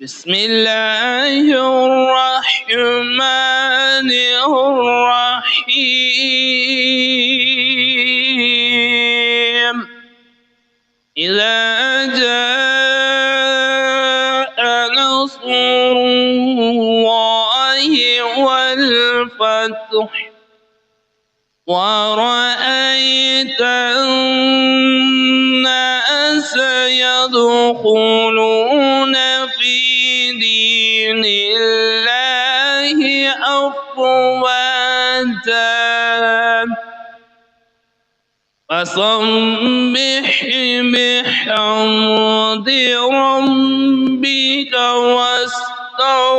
بسم الله الرحمن الرحيم إذا جاء نصر الله والفتح ورأيت الناس يدخلون في دين الله أفواجا فسبح بحمد ربك واستغفره